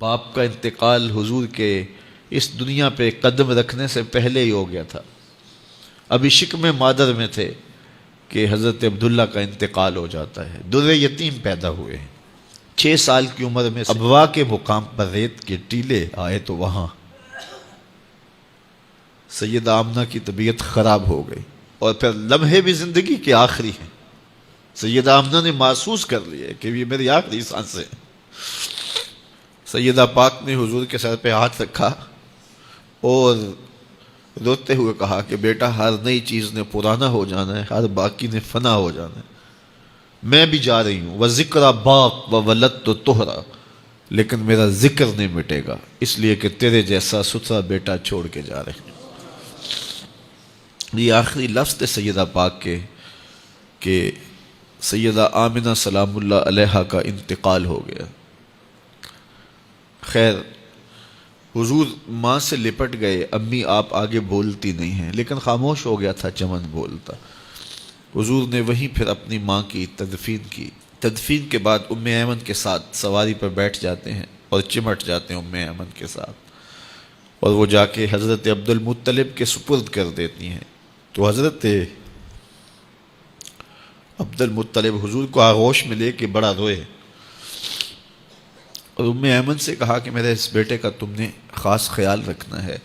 باپ کا انتقال حضور کے اس دنیا پہ قدم رکھنے سے پہلے ہی ہو گیا تھا. ابھی شکم مادر میں تھے کہ حضرت عبداللہ کا انتقال ہو جاتا ہے. در یتیم پیدا ہوئے ہیں. 6 سال کی عمر میں ابوا کے مقام پر ریت کے ٹیلے آئے تو وہاں سیدہ آمنہ کی طبیعت خراب ہو گئی. اور پھر لمحے بھی زندگی کے آخری ہیں. سیدہ آمنہ نے محسوس کر لیا کہ یہ میری آخری سانسیں ہیں. سیدہ پاک نے حضور کے سر پہ ہاتھ رکھا اور روتے ہوئے کہا کہ بیٹا، ہر نئی چیز نے پرانا ہو جانا ہے، ہر باقی نے فنا ہو جانا ہے. میں بھی جا رہی ہوں. وَذِكْرَ بَاق وَوَلَدْتُ طُهْرًا، لیکن میرا ذکر نہیں مٹے گا، اس لیے کہ تیرے جیسا ستھرا بیٹا چھوڑ کے جا رہے ہیں. یہ آخری لفظ تھے سیدہ پاک کے کہ سیدہ آمنہ سلام اللہ علیہا کا انتقال ہو گیا. خیر، حضور ماں سے لپٹ گئے. امی آپ آگے بولتی نہیں ہیں، لیکن خاموش ہو گیا تھا چمن بولتا. حضور نے وہیں پھر اپنی ماں کی تدفین کی. تدفین کے بعد ام ایمن کے ساتھ سواری پر بیٹھ جاتے ہیں اور چمٹ جاتے ہیں ام ایمن کے ساتھ، اور وہ جا کے حضرت عبد المطلب کے سپرد کر دیتی ہیں. تو حضرت عبد المطلب حضور کو آغوش میں لے کے بڑا روئے اور ام ایمن سے کہا کہ میرے اس بیٹے کا تم نے خاص خیال رکھنا ہے.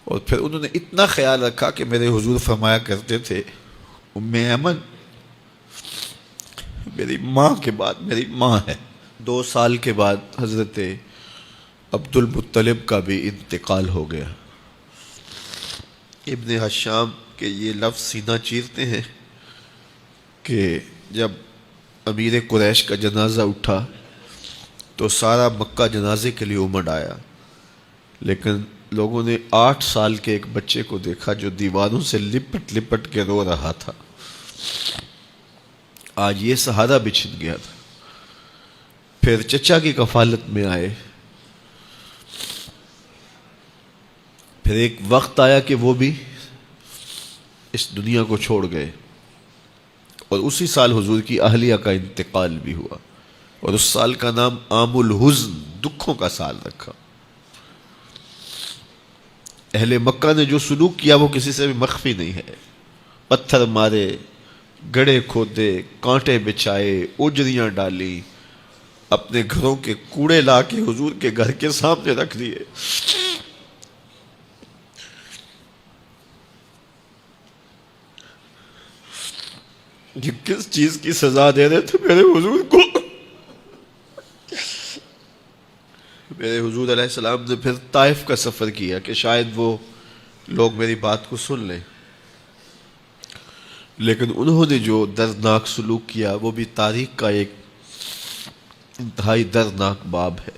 اور پھر انہوں نے اتنا خیال رکھا کہ میرے حضور فرمایا کرتے تھے، ام ایمن میری ماں کے بعد میری ماں ہے. 2 سال کے بعد حضرت عبد المطلب کا بھی انتقال ہو گیا. ابن حشام کے یہ لفظ سینہ چیرتے ہیں کہ جب امیر قریش کا جنازہ اٹھا تو سارا مکہ جنازے کے لیے امڑ آیا، لیکن لوگوں نے 8 سال کے ایک بچے کو دیکھا جو دیواروں سے لپٹ لپٹ کے رو رہا تھا. آج یہ سہارا بچھن گیا تھا. پھر چچا کی کفالت میں آئے. پھر ایک وقت آیا کہ وہ بھی اس دنیا کو چھوڑ گئے، اور اسی سال حضور کی اہلیہ کا انتقال بھی ہوا، اور اس سال کا نام عام الحزن، دکھوں کا سال رکھا. اہل مکہ نے جو سلوک کیا وہ کسی سے بھی مخفی نہیں ہے. پتھر مارے، گڑھے کھودے، کانٹے بچھائے، اجریاں ڈالی، اپنے گھروں کے کوڑے لا کے حضور کے گھر کے سامنے رکھ دیے. یہ کس چیز کی سزا دے رہے تھے میرے حضور کو؟ میرے حضور علیہ السلام نے پھر طائف کا سفر کیا کہ شاید وہ لوگ میری بات کو سن لیں، لیکن انہوں نے جو دردناک سلوک کیا وہ بھی تاریخ کا ایک انتہائی دردناک باب ہے.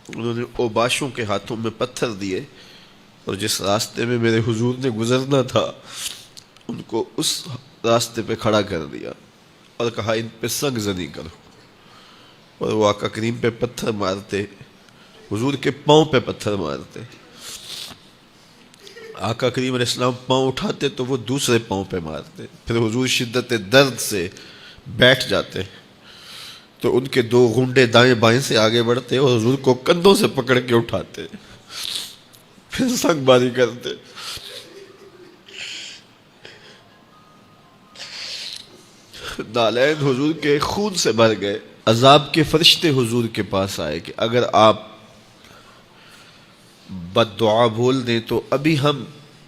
انہوں نے اوباشوں کے ہاتھوں میں پتھر دیے اور جس راستے میں میرے حضور نے گزرنا تھا ان کو اس راستے پہ کھڑا کر دیا اور کہا ان پہ سنگ زنی کرو. اور وہ آقا کریم پہ پتھر مارتے، حضور کے پاؤں پہ پتھر مارتے. آقا کریم علیہ السلام پاؤں اٹھاتے تو وہ دوسرے پاؤں پہ مارتے. پھر حضور شدت درد سے بیٹھ جاتے تو ان کے 2 غنڈے دائیں بائیں سے آگے بڑھتے اور حضور کو کندھوں سے پکڑ کے اٹھاتے، پھر سنگ باری کرتے. نالین حضور کے خون سے بھر گئے. عذاب کے فرشتے حضور کے پاس آئے کہ اگر آپ بد دعا بول دیں تو ابھی ہم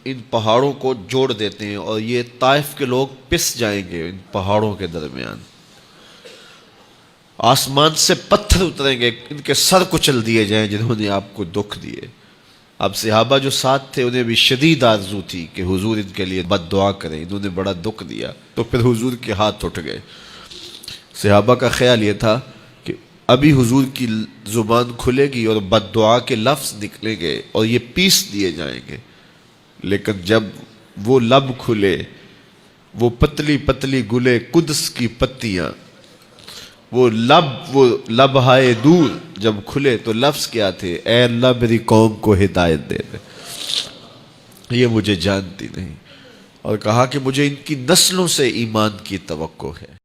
ان پہاڑوں کو جوڑ دیتے ہیں اور یہ طائف کے لوگ پس جائیں گے. ان پہاڑوں کے درمیان آسمان سے پتھر اتریں گے، ان کے سر کچل دیے جائیں جنہوں نے آپ کو دکھ دیے. اب صحابہ جو ساتھ تھے انہیں بھی شدید آرزو تھی کہ حضور ان کے لیے بد دعا کریں، انہوں نے بڑا دکھ دیا. تو پھر حضور کے ہاتھ اٹھ گئے. صحابہ کا خیال یہ تھا کہ ابھی حضور کی زبان کھلے گی اور بد دعا کے لفظ نکلیں گے اور یہ پیس دیے جائیں گے. لیکن جب وہ لب کھلے، وہ پتلی پتلی گلے قدس کی پتیاں، وہ لب ہائے دور جب کھلے تو لفظ کیا تھے؟ اے اللہ میری قوم کو ہدایت دے دے. یہ مجھے جانتی نہیں. اور کہا کہ مجھے ان کی نسلوں سے ایمان کی توقع ہے.